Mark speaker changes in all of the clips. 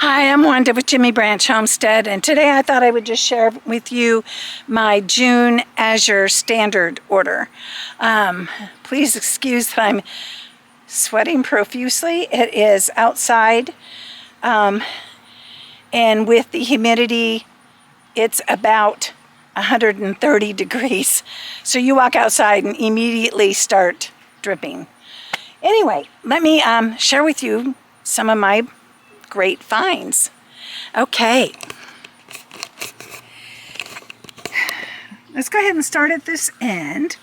Speaker 1: Hi, I'm Wanda with Jimmy Branch Homestead, and today I thought I would just share with you my June Azure Standard order. Please excuse that I'm sweating profusely. It is outside, and with the humidity, it's about 130 degrees. So you walk outside and immediately start dripping. Anyway, let me share with you some of my great finds. Okay, let's go ahead and start at this end.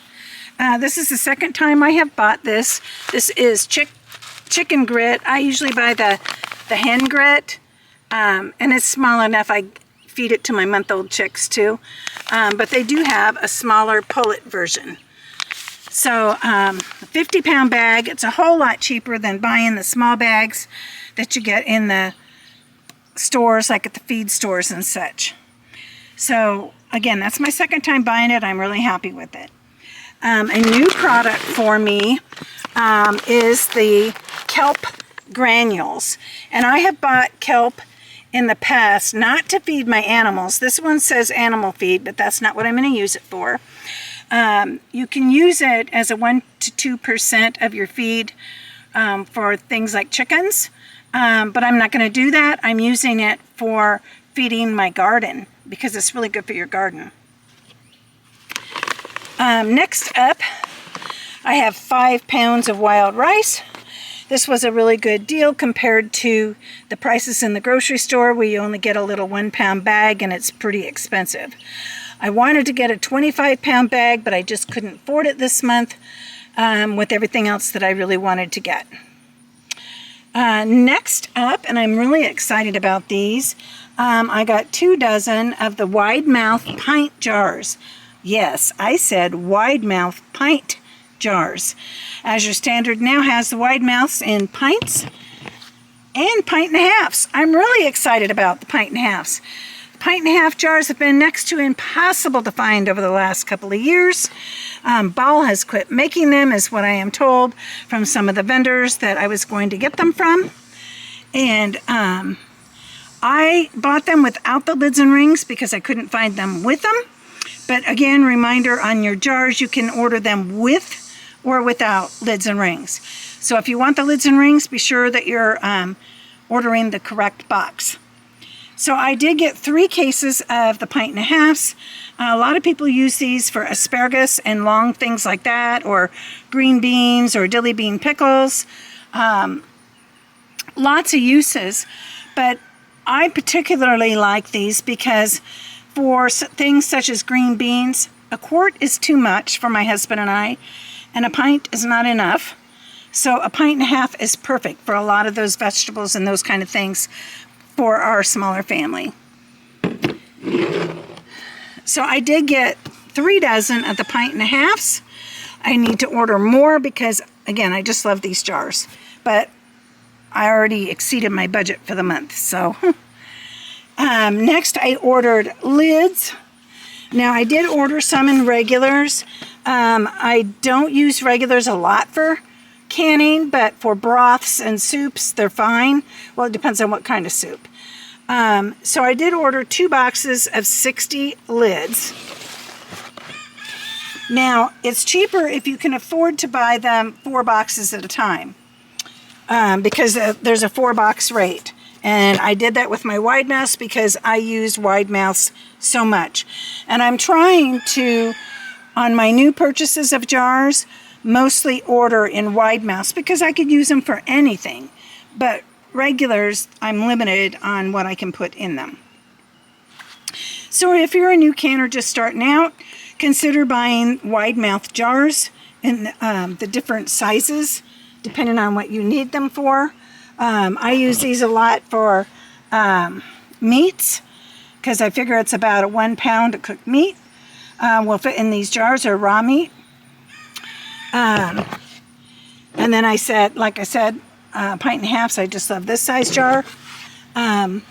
Speaker 1: This is the second time I have bought this. This is chicken grit. I usually buy the hen grit, and it's small enough I feed it to my month-old chicks too. But they do have a smaller pullet version. So 50-pound bag. It's a whole lot cheaper than buying the small bags that you get in the stores, like at the feed stores and such. So again, that's my second time buying it. I'm really happy with it. A new product for me is the kelp granules. And I have bought kelp in the past, not to feed my animals. This one says animal feed, but that's not what I'm going to use it for. You can use it as a 1 to 2% of your feed for things like chickens. But I'm not going to do that. I'm using it for feeding my garden because it's really good for your garden. Next up, I have 5 pounds of wild rice. This was a really good deal compared to the prices in the grocery store where you only get a little 1-pound bag and it's pretty expensive. I wanted to get a 25-pound bag, but I just couldn't afford it this month with everything else that I really wanted to get. Next up, and I'm really excited about these, I got 2 dozen of the wide mouth pint jars. Yes, I said wide mouth pint jars. Azure Standard now has the wide mouths in pints and pint and a halves. I'm really excited about the pint and a halves. Pint and a half jars have been next to impossible to find over the last couple of years. Ball has quit making them, is what I am told from some of the vendors that I was going to get them from. And I bought them without the lids and rings because I couldn't find them with them. But again, reminder on your jars, you can order them with or without lids and rings. So if you want the lids and rings, be sure that you're ordering the correct box. So I did get 3 cases of the pint and a halves. A lot of people use these for asparagus and long things like that, or green beans or dilly bean pickles. Lots of uses, but I particularly like these because for things such as green beans, a quart is too much for my husband and I, and a pint is not enough. So a pint and a half is perfect for a lot of those vegetables and those kind of things for our smaller family. So I did get 3 dozen of the pint and a halves. I need to order more because, again, I just love these jars. But I already exceeded my budget for the month. So next I ordered lids. Now I did order some in regulars. I don't use regulars a lot for canning, but for broths and soups, they're fine. Well, it depends on what kind of soup. So I did order 2 boxes of 60 lids. Now, it's cheaper if you can afford to buy them 4 boxes at a time, because there's a 4-box rate. And I did that with my wide mouths because I use wide mouths so much. And I'm trying to, on my new purchases of jars, mostly order in wide mouths because I could use them for anything. But regulars, I'm limited on what I can put in them. So if you're a new canner just starting out, consider buying wide mouth jars in the different sizes, depending on what you need them for. I use these a lot for meats because I figure it's about a 1 pound of cooked meat will fit in these jars, or raw meat. And then I said, like I said, pint and a half, so I just love this size jar. And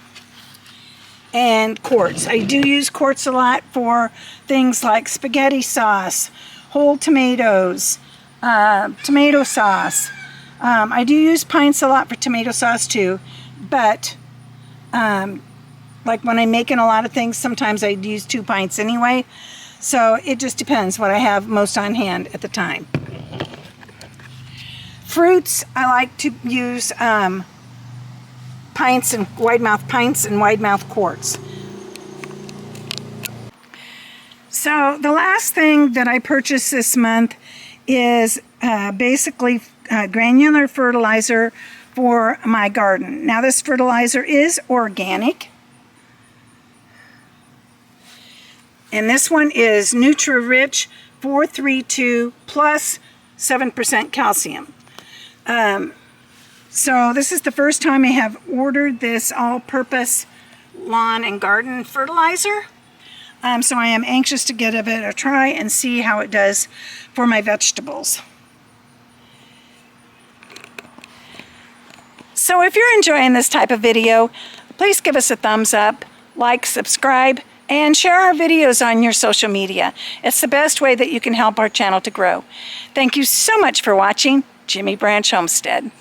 Speaker 1: quarts. I do use quarts a lot for things like spaghetti sauce, whole tomatoes, tomato sauce. I do use pints a lot for tomato sauce too, but Like when I'm making a lot of things, sometimes I use 2 pints anyway. So it just depends what I have most on hand at the time. Fruits, I like to use pints and wide mouth quarts. So the last thing that I purchased this month is basically granular fertilizer for my garden. Now this fertilizer is organic. And this one is Nutri-Rich 432 plus 7% calcium. So this is the first time I have ordered this all-purpose lawn and garden fertilizer. So I am anxious to give it a try and see how it does for my vegetables. So if you're enjoying this type of video, please give us a thumbs up, like, subscribe, and share our videos on your social media. It's the best way that you can help our channel to grow. Thank you so much for watching Jimmy Branch Homestead.